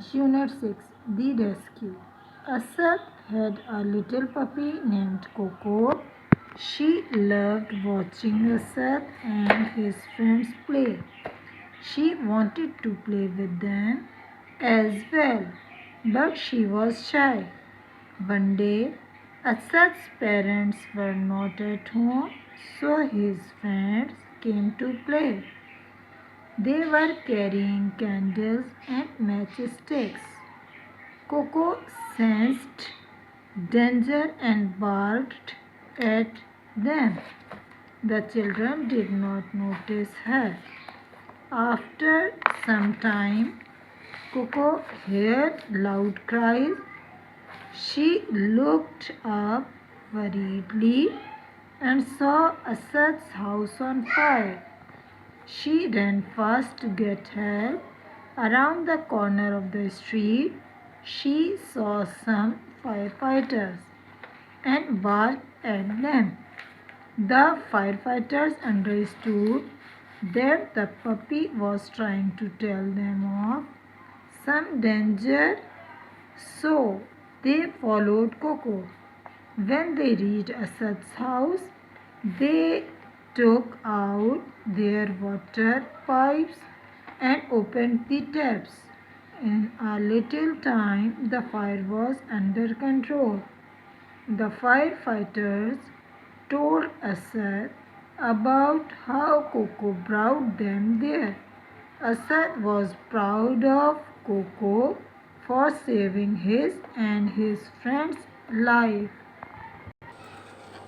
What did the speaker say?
Unit 6 The Rescue. Asad had a little puppy named Coco. She loved watching Asad and his friends play. She wanted to play with them as well, but she was shy. One day, Asad's parents were not at home, so his friends came to play. They were carrying candles and matchsticks. Coco sensed danger and barked at them. The children did not notice her. After some time, Coco heard loud cries. She looked up worriedly and saw Asad's house on fire. She ran fast to get help. Around the corner of the street, she saw some firefighters and barked at them. The firefighters understood that the puppy was trying to tell them of some danger, so they followed Coco. When they reached Asad's house, they took out their water pipes and opened the taps. In a little time, the fire was under control. The firefighters told Asad about how Coco brought them there. Asad was proud of Coco for saving his and his friend's life.